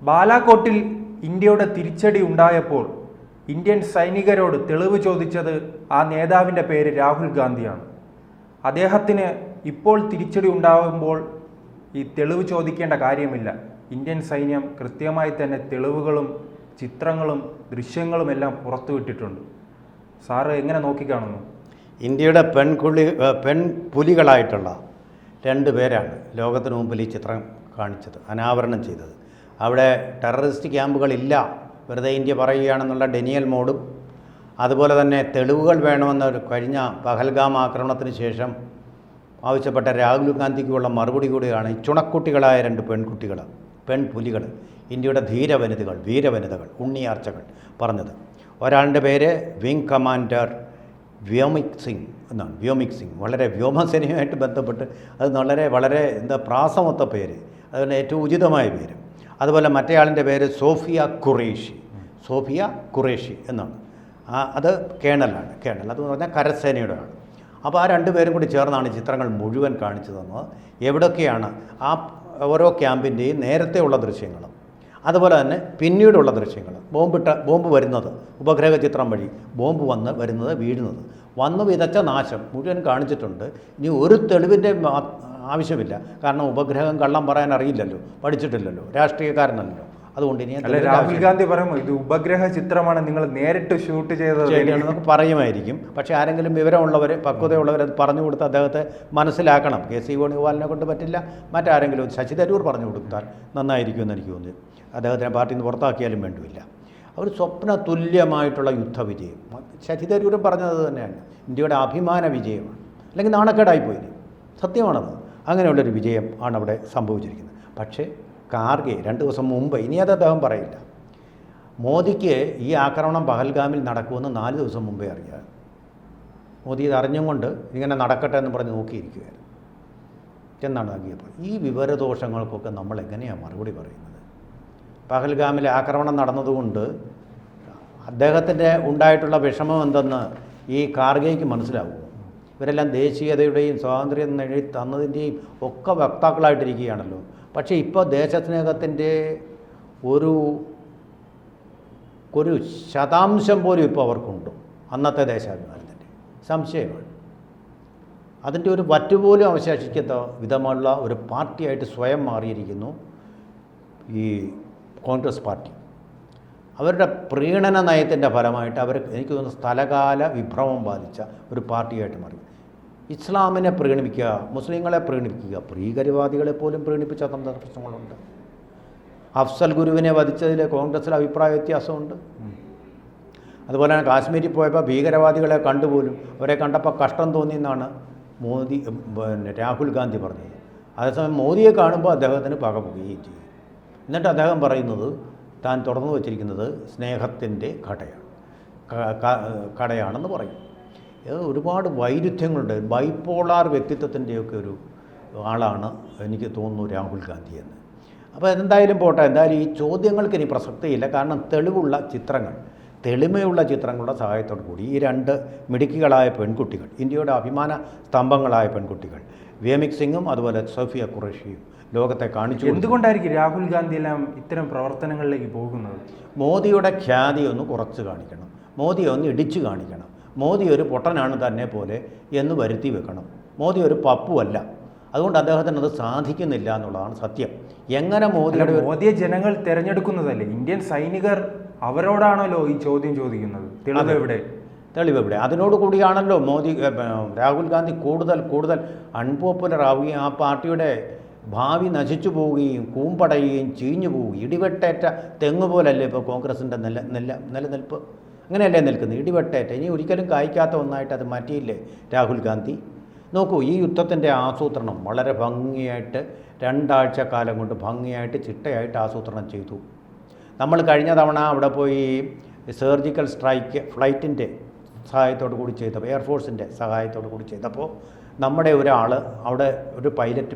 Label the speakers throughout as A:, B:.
A: ബാലാകോട്ടിൽ ഇന്ത്യയുടെ തിരിച്ചടി ഉണ്ടായപ്പോൾ ഇന്ത്യൻ സൈനികരോട് തെളിവ് ചോദിച്ചത് ആ നേതാവിൻ്റെ പേര് രാഹുൽ ഗാന്ധിയാണ്. അദ്ദേഹത്തിന് ഇപ്പോൾ തിരിച്ചടി ഉണ്ടാകുമ്പോൾ ഈ തെളിവ് ചോദിക്കേണ്ട കാര്യമില്ല. ഇന്ത്യൻ സൈന്യം കൃത്യമായി തന്നെ തെളിവുകളും ചിത്രങ്ങളും ദൃശ്യങ്ങളും എല്ലാം പുറത്തുവിട്ടിട്ടുണ്ട്. സാറ് എങ്ങനെ നോക്കിക്കാണുന്നു?
B: ഇന്ത്യയുടെ പെൺപുലികളായിട്ടുള്ള 2 പേരാണ് ലോകത്തിന് മുമ്പിൽ ഈ ചിത്രം കാണിച്ചത്, അനാവരണം ചെയ്തത്. അവിടെ ടെററിസ്റ്റ് ക്യാമ്പുകളില്ല, വെറുതെ ഇന്ത്യ പറയുകയാണെന്നുള്ള ഡെനിയൽ മോഡും, അതുപോലെ തന്നെ തെളിവുകൾ വേണമെന്ന കഴിഞ്ഞ പഹൽഗാം ആക്രമണത്തിന് ശേഷം ആവശ്യപ്പെട്ട രാഹുൽ ഗാന്ധിക്കുള്ള മറുപടി കൂടിയാണ് ഈ ചുണക്കുട്ടികളായ 2 പെൺപുലികൾ, ഇന്ത്യയുടെ വീരവനിതകൾ, ഉണ്ണിയാർച്ചകൾ പറഞ്ഞത്. ഒരാളുടെ പേര് വിംഗ് കമാൻഡർ വ്യോമിക് സിംഗ്. വളരെ വ്യോമസേനയുമായിട്ട് ബന്ധപ്പെട്ട് അത് വളരെ പ്രാസമൊത്ത പേര്, അതുപോലെ ഏറ്റവും ഉചിതമായ പേര്. അതുപോലെ മറ്റേയാളിൻ്റെ പേര് സോഫിയ ഖുറേഷി എന്നാണ്. അത് കേണലാണ്. അതെന്ന് പറഞ്ഞാൽ കരസേനയുടെ ആണ്. അപ്പോൾ ആ 2 പേരും കൂടി ചേർന്നാണ് ചിത്രങ്ങൾ മുഴുവൻ കാണിച്ചു തന്നത്. എവിടൊക്കെയാണ് ആ ഓരോ ക്യാമ്പിൻ്റെയും നേരത്തെയുള്ള ദൃശ്യങ്ങളും അതുപോലെ തന്നെ പിന്നീടുള്ള ദൃശ്യങ്ങൾ, ബോംബ് വരുന്നത്, ഉപഗ്രഹ ചിത്രം വഴി ബോംബ് വരുന്നത്, വീഴുന്നത്, വന്നു വിതച്ച നാശം മുഴുവൻ കാണിച്ചിട്ടുണ്ട്. ഇനി ഒരു തെളിവിൻ്റെ ആവശ്യമില്ല. കാരണം ഉപഗ്രഹം കള്ളം പറയാൻ അറിയില്ലല്ലോ, പഠിച്ചിട്ടില്ലല്ലോ, രാഷ്ട്രീയക്കാരനല്ലോ. അതുകൊണ്ട് ഇനി
A: രാഹുൽ ഗാന്ധി പറയുമ്പോൾ ഇത് ഉപഗ്രഹ ചിത്രമാണ്, നിങ്ങൾ നേരിട്ട് ഷൂട്ട്
B: ചെയ്തതെന്നൊക്കെ പറയുമായിരിക്കും. പക്ഷേ ആരെങ്കിലും വിവരമുള്ളവർ, പക്വതയുള്ളവർ അത് പറഞ്ഞു കൊടുത്ത് അദ്ദേഹത്തെ മനസ്സിലാക്കണം. KC വേണുഗോപാലിനെ കൊണ്ട് പറ്റില്ല, മറ്റാരെങ്കിലും ശശി തരൂർ പറഞ്ഞു കൊടുത്താൽ നന്നായിരിക്കുമെന്ന് എനിക്ക് തോന്നി. അദ്ദേഹത്തിനെ പാർട്ടിയിൽ നിന്ന് പുറത്താക്കിയാലും വേണ്ടില്ല. അവർ സ്വപ്ന തുല്യമായിട്ടുള്ള യുദ്ധവിജയം, ശശി തരൂരും പറഞ്ഞത് തന്നെയാണ്, ഇന്ത്യയുടെ അഭിമാന വിജയമാണ്. അല്ലെങ്കിൽ നാണക്കേടായിപ്പോയി, സത്യമാണത്. അങ്ങനെയുള്ളൊരു വിജയം ആണ് അവിടെ സംഭവിച്ചിരിക്കുന്നത്. പക്ഷേ കാർഗെ 2 ദിവസം മുമ്പ്, ഇനി അത് അദ്ദേഹം പറയില്ല, മോദിക്ക് ഈ ആക്രമണം പഹൽഗാമിൽ നടക്കുമെന്ന് 4 ദിവസം മുമ്പേ അറിയാം. മോദി ഇത് അറിഞ്ഞും കൊണ്ട് ഇങ്ങനെ നടക്കട്ടെ എന്ന് പറഞ്ഞ് നോക്കിയിരിക്കുകയായിരുന്നു. എന്നാണ് നൽകിയപ്പോൾ ഈ വിവരദോഷങ്ങൾക്കൊക്കെ നമ്മൾ എങ്ങനെയാണ് മറുപടി പറയുന്നത്? പഹൽഗാമിലെ ആക്രമണം നടന്നതുകൊണ്ട് അദ്ദേഹത്തിൻ്റെ ഉണ്ടായിട്ടുള്ള വിഷമം എന്തെന്ന് ഈ കാർഗെയ്ക്ക് മനസ്സിലാവുമോ? ഇവരെല്ലാം ദേശീയതയുടെയും സ്വാതന്ത്ര്യം നേടി തന്നതിൻ്റെയും ഒക്കെ വക്താക്കളായിട്ടിരിക്കുകയാണല്ലോ. പക്ഷേ ഇപ്പോൾ ദേശസ്നേഹത്തിൻ്റെ ഒരു ശതാംശം പോലും ഇപ്പോൾ അവർക്കുണ്ട്. അന്നത്തെ ദേശാഭിമാനത്തിൻ്റെ സംശയമാണ്. അതിൻ്റെ ഒരു വറ്റുപോലും അവശേഷിക്കാത്ത വിധമുള്ള ഒരു പാർട്ടിയായിട്ട് സ്വയം മാറിയിരിക്കുന്നു ഈ കോൺഗ്രസ് പാർട്ടി. അവരുടെ പ്രീണന നയത്തിൻ്റെ ഫലമായിട്ട് എനിക്ക് തോന്നുന്നു സ്ഥലകാല വിഭ്രമം ബാധിച്ച ഒരു പാർട്ടിയായിട്ട് മാറി. ഇസ്ലാമിനെ പ്രീണിപ്പിക്കുക, മുസ്ലിങ്ങളെ പ്രീണിപ്പിക്കുക, ഭീകരവാദികളെ പോലും പ്രീണിപ്പിച്ച സന്ദർഭങ്ങളുണ്ട്. അഫ്സൽ ഗുരുവിനെ വധിച്ചതിൽ കോൺഗ്രസ്സിൽ അഭിപ്രായ വ്യത്യാസമുണ്ട്. അതുപോലെ തന്നെ കാശ്മീരിൽ പോയപ്പോൾ ഭീകരവാദികളെ കണ്ടുപോലും അവരെ കണ്ടപ്പോൾ കഷ്ടം തോന്നിയെന്നാണ് രാഹുൽ ഗാന്ധി പറഞ്ഞത്. അതേസമയം മോദിയെ കാണുമ്പോൾ അദ്ദേഹത്തിന് പക പോകുകയും ചെയ്യും. എന്നിട്ട് അദ്ദേഹം പറയുന്നത് താൻ തുറന്നു വച്ചിരിക്കുന്നത് സ്നേഹത്തിൻ്റെ കടയാണെന്ന് പറയും. ഒരുപാട് വൈരുദ്ധ്യങ്ങളുണ്ട്. ബൈപ്പോളാർ വ്യക്തിത്വത്തിൻ്റെയൊക്കെ ഒരു ആളാണ് എനിക്ക് തോന്നുന്നു രാഹുൽ ഗാന്ധി എന്ന്. അപ്പോൾ എന്തായാലും പോട്ടെ, എന്തായാലും ഈ ചോദ്യങ്ങൾക്ക് ഇനി പ്രസക്തിയില്ല. കാരണം തെളിമയുള്ള ചിത്രങ്ങളുടെ സഹായത്തോടു കൂടി ഈ 2 മിടുക്കികളായ പെൺകുട്ടികൾ, ഇന്ത്യയുടെ അഭിമാന സ്തംഭങ്ങളായ പെൺകുട്ടികൾ, വ്യോമിക് സിംഗും അതുപോലെ സോഫിയ ഖുറേഷിയും ലോകത്തെ കാണിച്ചു.
A: എന്തുകൊണ്ടായിരിക്കും രാഹുൽ ഗാന്ധി എല്ലാം ഇത്തരം പ്രവർത്തനങ്ങളിലേക്ക് പോകുന്നത്?
B: മോദിയുടെ ഖ്യാതി ഒന്ന് കുറച്ച് കാണിക്കണം, മോദിയെ ഒന്ന് ഇടിച്ചു കാണിക്കണം, മോദി ഒരു പൊട്ടനാണ് തന്നെ പോലെ എന്ന് വരുത്തി വെക്കണം. മോദി ഒരു പപ്പുമല്ല. അതുകൊണ്ട് അദ്ദേഹത്തിന് അത് സാധിക്കുന്നില്ല എന്നുള്ളതാണ് സത്യം. എങ്ങനെ മോദിയെ
A: ജനങ്ങൾ തിരഞ്ഞെടുക്കുന്നതല്ലേ? ഇന്ത്യൻ സൈനികർ അവരോടാണല്ലോ ഈ ചോദ്യം ചോദിക്കുന്നത്.
B: തെളിവെവിടെ? അതിനോട് കൂടിയാണല്ലോ രാഹുൽ ഗാന്ധി കൂടുതൽ അൺപോപ്പുലർ ആവുകയും ആ പാർട്ടിയുടെ ഭാവി നശിച്ചു പോവുകയും കൂമ്പടയുകയും ചീഞ്ഞു പോവുകയും. ഇടിവെട്ടേറ്റ തെങ്ങ് പോലല്ലേ ഇപ്പോൾ കോൺഗ്രസിൻ്റെ നിലനിൽപ്പ്? അങ്ങനെയല്ലേ നിൽക്കുന്നത്? ഇടിവെട്ടേറ്റ, ഇനി ഒരിക്കലും കായ്ക്കാത്ത ഒന്നായിട്ട് അത് മാറ്റിയില്ലേ രാഹുൽ ഗാന്ധി? നോക്കൂ, ഈ യുദ്ധത്തിൻ്റെ ആസൂത്രണം വളരെ ഭംഗിയായിട്ട് 2 ആഴ്ച കാലം കൊണ്ട് ഭംഗിയായിട്ട് ചിട്ടയായിട്ട് ആസൂത്രണം ചെയ്തു. നമ്മൾ കഴിഞ്ഞ തവണ അവിടെ പോയി സർജിക്കൽ സ്ട്രൈക്ക് ഫ്ലൈറ്റിൻ്റെ സഹായത്തോടു കൂടി ചെയ്തപ്പോൾ, എയർഫോഴ്സിൻ്റെ സഹായത്തോടു കൂടി ചെയ്തപ്പോൾ നമ്മുടെ ഒരാൾ അവിടെ ഒരു പൈലറ്റ്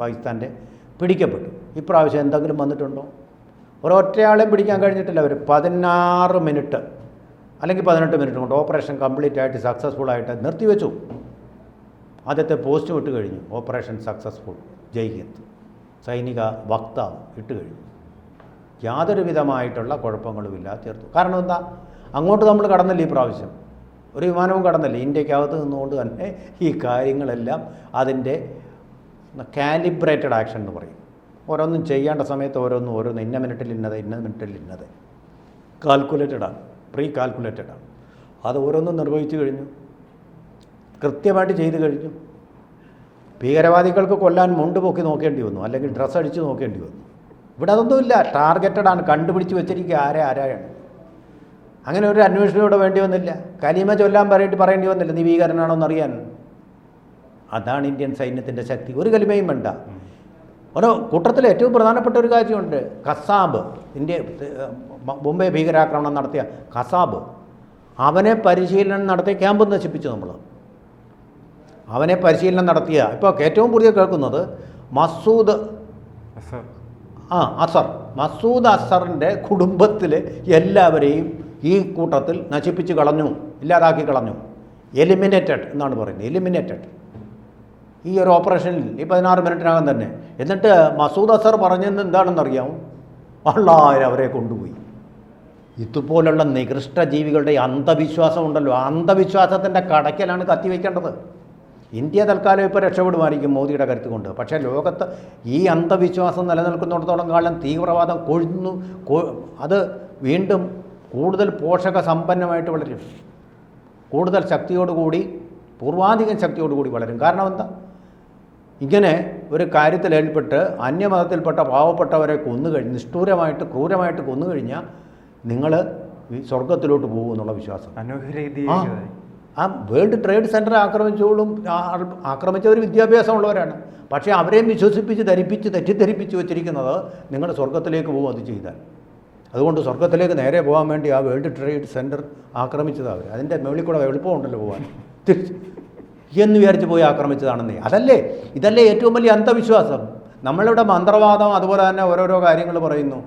B: പാകിസ്ഥാൻ്റെ പിടിക്കപ്പെട്ടു. ഇപ്രാവശ്യം എന്തെങ്കിലും വന്നിട്ടുണ്ടോ? ഒരൊറ്റയാളെ പിടിക്കാൻ കഴിഞ്ഞിട്ടില്ല. അവർ 16 മിനിറ്റ് അല്ലെങ്കിൽ 18 മിനിറ്റ് കൊണ്ട് ഓപ്പറേഷൻ കംപ്ലീറ്റ് ആയിട്ട് സക്സസ്ഫുള്ളായിട്ട് നിർത്തിവെച്ചു. ആദ്യത്തെ പോസ്റ്റ് ഇട്ട് കഴിഞ്ഞു, ഓപ്പറേഷൻ സക്സസ്ഫുൾ, ജയ് ഹിന്ദ്, സൈനിക വക്താവ് ഇട്ട് കഴിഞ്ഞു. യാതൊരു വിധമായിട്ടുള്ള കുഴപ്പങ്ങളുമില്ലാതെ തീർത്തു. കാരണം എന്താ, അങ്ങോട്ട് നമ്മൾ കടന്നില്ല ഈ പ്രാവശ്യം, ഒരു വിമാനവും കടന്നില്ല. ഇന്ത്യക്കകത്ത് നിന്നുകൊണ്ട് തന്നെ ഈ കാര്യങ്ങളെല്ലാം അതിൻ്റെ കാലിബ്രേറ്റഡ് ആക്ഷൻ എന്ന് പറയും. ഓരോന്നും ചെയ്യേണ്ട സമയത്ത് ഓരോന്ന് ഇന്ന മിനിറ്റിൽ ഇന്നത് കാൽക്കുലേറ്റഡാണ്, പ്രീ കാൽക്കുലേറ്റഡാണ്. അത് ഓരോന്നും നിർവഹിച്ചു കഴിഞ്ഞു, കൃത്യമായിട്ട് ചെയ്തു കഴിഞ്ഞു. ഭീകരവാദികൾക്ക് കൊല്ലാൻ മുണ്ട് പൊക്കി നോക്കേണ്ടി വന്നു, അല്ലെങ്കിൽ ഡ്രസ്സ് അടിച്ച് നോക്കേണ്ടി വന്നു. ഇവിടെ അതൊന്നുമില്ല, ടാർഗറ്റഡാണ്, കണ്ടുപിടിച്ച് വെച്ചിരിക്കുക ആരാണ്. അങ്ങനെ ഒരു അന്വേഷണം ഇവിടെ വേണ്ടി വന്നില്ല. കലിമ ചൊല്ലാൻ പറയേണ്ടി വന്നില്ല നീ ഭീകരനാണോ എന്നറിയാൻ. അതാണ് ഇന്ത്യൻ സൈന്യത്തിൻ്റെ ശക്തി. ഒരു കലിമയും വേണ്ട. ഒരു കൂട്ടത്തിൽ ഏറ്റവും പ്രധാനപ്പെട്ട ഒരു കാര്യമുണ്ട്. കസാബ്, മുംബൈ ഭീകരാക്രമണം നടത്തിയ കസാബ്, അവനെ പരിശീലനം നടത്തിയ ക്യാമ്പ് നശിപ്പിച്ചു നമ്മൾ. അവനെ പരിശീലനം നടത്തിയ, ഇപ്പോൾ ഏറ്റവും പുതിയ കേൾക്കുന്നത് മസൂദ് അസറിൻ്റെ കുടുംബത്തിലെ എല്ലാവരെയും ഈ കൂട്ടത്തിൽ നശിപ്പിച്ച് കളഞ്ഞു, ഇല്ലാതാക്കി കളഞ്ഞു. എലിമിനേറ്റഡ് എന്നാണ് പറയുന്നത്, എലിമിനേറ്റഡ് ഈ ഒരു ഓപ്പറേഷനിൽ ഈ 16 മിനിറ്റിനകം തന്നെ. എന്നിട്ട് മസൂദ് അസർ പറഞ്ഞത് എന്താണെന്നറിയാമോ? അവരെ കൊണ്ടുപോയി. ഇതുപോലുള്ള നികൃഷ്ട ജീവികളുടെ അന്ധവിശ്വാസം ഉണ്ടല്ലോ, അന്ധവിശ്വാസത്തിൻ്റെ കടയ്ക്കലാണ് കത്തിവെക്കേണ്ടത്. ഇന്ത്യ തൽക്കാലം ഇപ്പോൾ രക്ഷപ്പെടുമായിരിക്കും മോദിയുടെ കരുത്ത് കൊണ്ട്. പക്ഷേ ലോകത്ത് ഈ അന്ധവിശ്വാസം നിലനിൽക്കുന്നിടത്തോളം കാലം തീവ്രവാദം അത് വീണ്ടും കൂടുതൽ പോഷക സമ്പന്നമായിട്ട് വളരും, കൂടുതൽ ശക്തിയോടുകൂടി, പൂർവാധികം ശക്തിയോടുകൂടി വളരും. കാരണം എന്താ, ഇങ്ങനെ ഒരു കാര്യത്തിൽ ഏർപ്പെട്ട് അന്യമതത്തിൽപ്പെട്ട പാവപ്പെട്ടവരെ നിഷ്ഠൂരമായിട്ട് ക്രൂരമായിട്ട് കൊന്നുകഴിഞ്ഞാൽ നിങ്ങൾ സ്വർഗത്തിലോട്ട് പോകും എന്നുള്ള വിശ്വാസം. ആ വേൾഡ് ട്രേഡ് സെൻറ്റർ ആക്രമിച്ചവർ വിദ്യാഭ്യാസമുള്ളവരാണ്. പക്ഷേ അവരെയും വിശ്വസിപ്പിച്ച് തെറ്റിദ്ധരിപ്പിച്ച് വെച്ചിരിക്കുന്നത് നിങ്ങൾ സ്വർഗത്തിലേക്ക് പോകും അത് ചെയ്താൽ. അതുകൊണ്ട് സ്വർഗത്തിലേക്ക് നേരെ പോകാൻ വേണ്ടി ആ വേൾഡ് ട്രേഡ് സെൻറ്റർ ആക്രമിച്ചത് അവർ. അതിൻ്റെ മുകളിൽ കൂടെ എളുപ്പമുണ്ടല്ലോ പോകാൻ, എന്ന് വിചാരിച്ച് പോയി ആക്രമിച്ചതാണെന്നേ. ഇതല്ലേ ഏറ്റവും വലിയ അന്ധവിശ്വാസം. നമ്മളിവിടെ മന്ത്രവാദം അതുപോലെ തന്നെ ഓരോരോ കാര്യങ്ങൾ പറയുന്നു,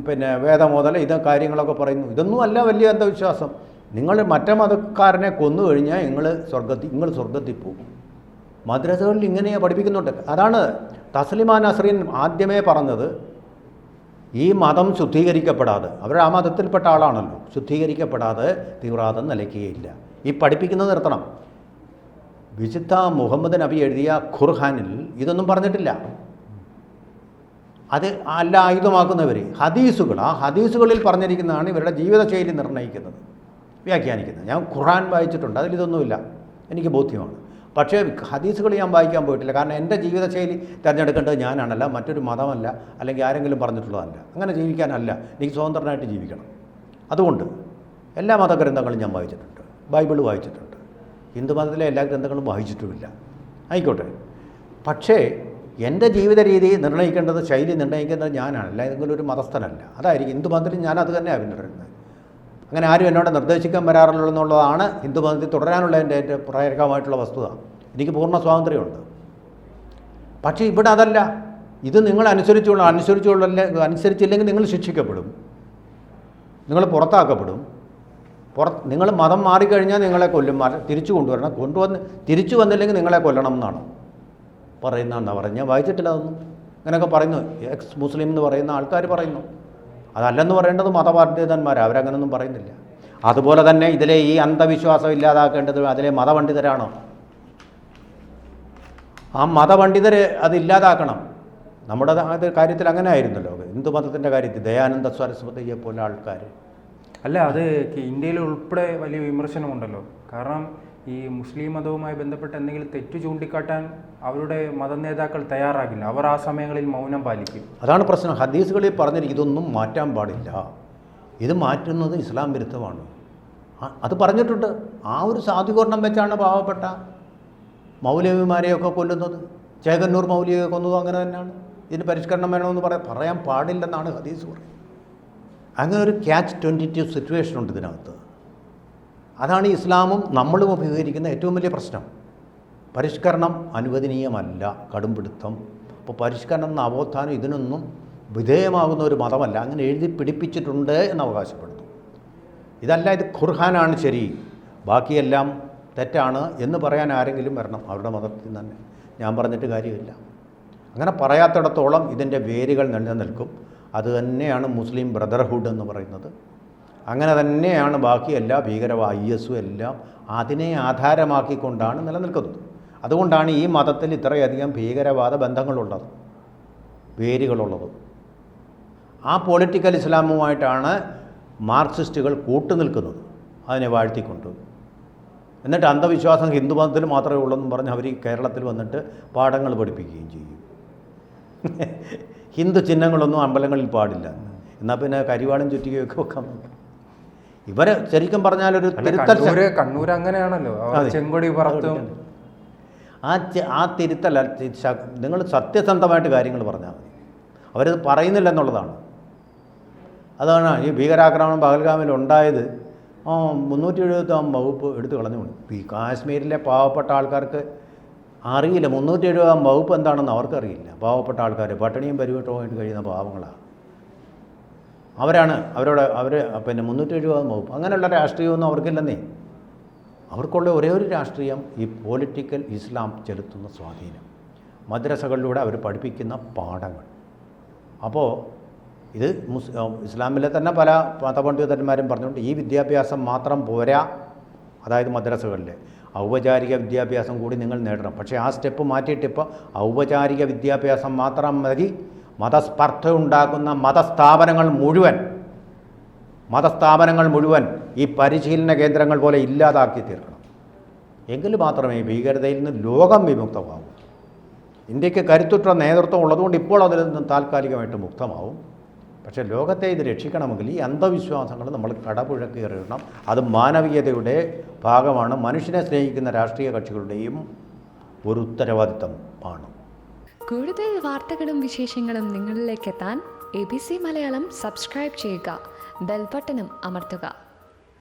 B: പിന്നെ വേദം മുതൽ കാര്യങ്ങളൊക്കെ പറയുന്നു. ഇതൊന്നും അല്ല വലിയ അന്ധവിശ്വാസം. നിങ്ങൾ മറ്റേ മതക്കാരനെ കൊന്നു കഴിഞ്ഞാൽ നിങ്ങൾ സ്വർഗത്തിൽ പോകും. മദ്രസകളിൽ ഇങ്ങനെയാണ് പഠിപ്പിക്കുന്നുണ്ട്. അതാണ് തസ്ലിമ നസ്രീൻ ആദ്യമേ പറഞ്ഞത്. ഈ മതം ശുദ്ധീകരിക്കപ്പെടാതെ, അവർ ആ മതത്തിൽപ്പെട്ട ആളാണല്ലോ, ശുദ്ധീകരിക്കപ്പെടാതെ തീവ്രവാദം നിലയ്ക്കുകയില്ല. ഈ പഠിപ്പിക്കുന്നത് നിർത്തണം. വിശുദ്ധ മുഹമ്മദ് നബി എഴുതിയ ഖുർആനിൽ ഇതൊന്നും പറഞ്ഞിട്ടില്ല. അത് അല്ല ആയുധമാക്കുന്നവർ ആ ഹദീസുകളിൽ പറഞ്ഞിരിക്കുന്നതാണ് ഇവരുടെ ജീവിതശൈലി നിർണ്ണയിക്കുന്നത്, വ്യാഖ്യാനിക്കുന്നത്. ഞാൻ ഖുർആൻ വായിച്ചിട്ടുണ്ട്, അതിലിതൊന്നുമില്ല, എനിക്ക് ബോധ്യമാണ്. പക്ഷേ ഹദീസുകൾ ഞാൻ വായിക്കാൻ പോയിട്ടില്ല. കാരണം എൻ്റെ ജീവിതശൈലി തിരഞ്ഞെടുക്കേണ്ടത് ഞാനാണല്ല, മറ്റൊരു മതമല്ല, അല്ലെങ്കിൽ ആരെങ്കിലും പറഞ്ഞിട്ടുള്ളതല്ല. അങ്ങനെ ജീവിക്കാനല്ല, എനിക്ക് സ്വതന്ത്രനായിട്ട് ജീവിക്കണം. അതുകൊണ്ട് എല്ലാ മതഗ്രന്ഥങ്ങളും ഞാൻ വായിച്ചിട്ടുണ്ട്, ബൈബിൾ വായിച്ചിട്ടുണ്ട്, ഹിന്ദു മതത്തിലെ എല്ലാ ഗ്രന്ഥങ്ങളും വായിച്ചിട്ടുമില്ല. ആയിക്കോട്ടെ. പക്ഷേ എൻ്റെ ജീവിത രീതി നിർണ്ണയിക്കേണ്ടത്, ശൈലി നിർണ്ണയിക്കേണ്ടത് ഞാനാണല്ല, ഏതെങ്കിലും ഒരു മതസ്ഥനല്ല. അതായിരിക്കും ഹിന്ദു മതത്തിൽ ഞാൻ അത് തന്നെയാണ് പിന്തുടരുന്നത്. അങ്ങനെ ആരും എന്നോട് നിർദ്ദേശിക്കാൻ വരാറുള്ളൂ എന്നുള്ളതാണ് ഹിന്ദു മതത്തിൽ തുടരാനുള്ള എൻ്റെ പ്രായോഗികമായിട്ടുള്ള വസ്തുത. എനിക്ക് പൂർണ്ണ സ്വാതന്ത്ര്യമുണ്ട്. പക്ഷേ ഇവിടെ അതല്ല. ഇത് നിങ്ങൾ അനുസരിച്ചില്ലെങ്കിൽ നിങ്ങൾ ശിക്ഷിക്കപ്പെടും, നിങ്ങൾ പുറത്താക്കപ്പെടും. നിങ്ങൾ മതം മാറിക്കഴിഞ്ഞാൽ നിങ്ങളെ കൊല്ലും, തിരിച്ചു കൊണ്ടുവരണം, തിരിച്ചു വന്നില്ലെങ്കിൽ നിങ്ങളെ കൊല്ലണം എന്നാണ് പറയുന്നതെന്നാണ് പറഞ്ഞ് ഞാൻ വായിച്ചിട്ടില്ല അതൊന്നും. അങ്ങനെയൊക്കെ പറയുന്നു, എക്സ് മുസ്ലിം എന്ന് പറയുന്ന ആൾക്കാർ പറയുന്നു. അതല്ലെന്ന് പറയേണ്ടത് മതപണ്ഡിതന്മാർ, അവരങ്ങനൊന്നും പറയുന്നില്ല. അതുപോലെ തന്നെ ഇതിലെ ഈ അന്ധവിശ്വാസം ഇല്ലാതാക്കേണ്ടത് അതിലെ മതപണ്ഡിതരാണോ? ആ മതപണ്ഡിതർ അതില്ലാതാക്കണം. നമ്മുടെ കാര്യത്തിൽ അങ്ങനെ ആയിരുന്നല്ലോ, ഹിന്ദു മതത്തിൻ്റെ കാര്യത്തിൽ ദയാനന്ദ സരസ്വതിയെ പോലെ ആൾക്കാർ.
A: അല്ല, അത് ഇന്ത്യയിൽ ഉൾപ്പെടെ വലിയ വിമർശനമുണ്ടല്ലോ. കാരണം ഈ മുസ്ലിം മതവുമായി ബന്ധപ്പെട്ട് എന്തെങ്കിലും തെറ്റു ചൂണ്ടിക്കാട്ടാൻ അവരുടെ മത നേതാക്കൾ തയ്യാറാകില്ല. അവർ ആ സമയങ്ങളിൽ മൗനം പാലിക്കും.
B: അതാണ് പ്രശ്നം. ഹദീസുകളിൽ പറഞ്ഞിരിക്കും ഇതൊന്നും മാറ്റാൻ പാടില്ല, ഇത് മാറ്റുന്നത് ഇസ്ലാം വിരുദ്ധമാണ്. അത് പറഞ്ഞിട്ടുണ്ട്. ആ ഒരു സാധുകരണം വെച്ചാണ് പാവപ്പെട്ട മൗലവിമാരെയൊക്കെ കൊല്ലുന്നത്. ചേകന്നൂർ മൗലവിയെ കൊന്നതും അങ്ങനെ തന്നെയാണ്. ഇതിന് പരിഷ്കരണം വേണമെന്ന് പറയാൻ പാടില്ലെന്നാണ് ഹദീസ് പറയുന്നത്. അങ്ങനെ ഒരു ക്യാച്ച് 22 സിറ്റുവേഷൻ ഉണ്ട് ഇതിനകത്ത്. അതാണ് ഇസ്ലാമും നമ്മളും അഭിമുഖീകരിക്കുന്ന ഏറ്റവും വലിയ പ്രശ്നം. പരിഷ്കരണം അനുവദനീയമല്ല, കടുംപിടുത്തം. അപ്പോൾ പരിഷ്കരണം, നവോത്ഥാനം ഇതിനൊന്നും വിധേയമാകുന്ന ഒരു മതമല്ല. അങ്ങനെ എഴുതി പിടിപ്പിച്ചിട്ടുണ്ട് എന്ന് അവകാശപ്പെടുന്നു. ഇതല്ല, ഇത് ഖുർആനാണ് ശരി, ബാക്കിയെല്ലാം തെറ്റാണ് എന്ന് പറയാൻ ആരെങ്കിലും വരണം അവരുടെ മതത്തിൽ തന്നെ. ഞാൻ പറഞ്ഞിട്ട് കാര്യമില്ല. അങ്ങനെ പറയാത്തിടത്തോളം ഇതിൻ്റെ വേരുകൾ നിലനിൽക്കും. അത് തന്നെയാണ് മുസ്ലിം ബ്രദർഹുഡ് എന്ന് പറയുന്നത്. അങ്ങനെ തന്നെയാണ് ബാക്കി എല്ലാ ഭീകരവാദ IS എല്ലാം അതിനെ ആധാരമാക്കിക്കൊണ്ടാണ് നിലനിൽക്കുന്നത്. അതുകൊണ്ടാണ് ഈ മതത്തിൽ ഇത്രയധികം ഭീകരവാദ ബന്ധങ്ങളുള്ളത്, വേരുകളുള്ളത്. ആ പൊളിറ്റിക്കൽ ഇസ്ലാമുമായിട്ടാണ് മാർക്സിസ്റ്റുകൾ കൂട്ടുനിൽക്കുന്നത്, അതിനെ വാഴ്ത്തിക്കൊണ്ട്. എന്നിട്ട് അന്ധവിശ്വാസം ഹിന്ദു മതത്തിൽ മാത്രമേ ഉള്ളെന്നും പറഞ്ഞ് അവർ ഈ കേരളത്തിൽ വന്നിട്ട് പാഠങ്ങൾ പഠിപ്പിക്കുകയും ചെയ്യും. ഹിന്ദു ചിഹ്നങ്ങളൊന്നും അമ്പലങ്ങളിൽ പാടില്ല, എന്നാൽ പിന്നെ കരിവാളും ചുറ്റികയൊക്കെ വെക്കാൻ. ഇവർ ശരിക്കും പറഞ്ഞാലൊരു തിരുത്തൽ.
A: കണ്ണൂർ അങ്ങനെയാണല്ലോ, ചെങ്കൊടി പറത്തും.
B: ആ തിരുത്തൽ നിങ്ങൾ സത്യസന്ധമായിട്ട് കാര്യങ്ങൾ പറഞ്ഞാൽ മതി. അവരത് പറയുന്നില്ല എന്നുള്ളതാണ്. അതാണ് ഈ ഭീകരാക്രമണം പഹൽഗാമിൽ ഉണ്ടായത്. 370 വകുപ്പ് എടുത്തു കളഞ്ഞു. ഈ കാശ്മീരിലെ പാവപ്പെട്ട ആൾക്കാർക്ക് അറിയില്ല 370 വകുപ്പ് എന്താണെന്ന് അവർക്കറിയില്ല. പാവപ്പെട്ട ആൾക്കാർ പട്ടിണിയും പരിവട്ടവുമായിട്ട് കഴിയുന്ന പാവങ്ങളാണ്. അവർ പിന്നെ 370 വകുപ്പ് അങ്ങനെയുള്ള രാഷ്ട്രീയമൊന്നും അവർക്കില്ലെന്നേ. അവർക്കുള്ള ഒരേ ഒരു രാഷ്ട്രീയം ഈ പൊളിറ്റിക്കൽ ഇസ്ലാം ചെലുത്തുന്ന സ്വാധീനം, മദ്രസകളിലൂടെ അവർ പഠിപ്പിക്കുന്ന പാഠങ്ങൾ. അപ്പോൾ ഇത് ഇസ്ലാമിലെ തന്നെ പല മതപണ്ഡിതന്മാരും പറഞ്ഞുകൊണ്ട് ഈ വിദ്യാഭ്യാസം മാത്രം പോരാ, അതായത് മദ്രസകളിലെ ഔപചാരിക വിദ്യാഭ്യാസം കൂടി നിങ്ങൾ നേടണം. പക്ഷേ ആ സ്റ്റെപ്പ് മാറ്റിയിട്ടിപ്പോൾ ഔപചാരിക വിദ്യാഭ്യാസം മാത്രം മതി. മതസ്പർദ്ധ ഉണ്ടാക്കുന്ന മതസ്ഥാപനങ്ങൾ മുഴുവൻ ഈ പരിശീലന കേന്ദ്രങ്ങൾ പോലെ ഇല്ലാതാക്കി തീർക്കണം. എങ്കിൽ മാത്രമേ ഭീകരതയിൽ നിന്ന് ലോകം വിമുക്തമാവൂ. ഇന്ത്യക്ക് കരുത്തുറ്റ നേതൃത്വം ഉള്ളതുകൊണ്ട് ഇപ്പോൾ അതിൽ നിന്ന് താൽക്കാലികമായിട്ട് മുക്തമാവും. പക്ഷേ ലോകത്തെ ഇത് രക്ഷിക്കണമെങ്കിൽ ഈ അന്ധവിശ്വാസങ്ങൾ നമ്മൾ കടപുഴക്കി എറിയണം. അത് മാനവികതയുടെ ഭാഗമാണ്, മനുഷ്യനെ സ്നേഹിക്കുന്ന രാഷ്ട്രീയ കക്ഷികളുടെയും ഒരു ഉത്തരവാദിത്തമാണ്.
C: കൂടുതൽ വാർത്തകളും വിശേഷങ്ങളും നിങ്ങളിലേക്ക് എത്താൻ ABC മലയാളം സബ്സ്ക്രൈബ് ചെയ്യുക, ബെൽ ബട്ടണും അമർത്തുക.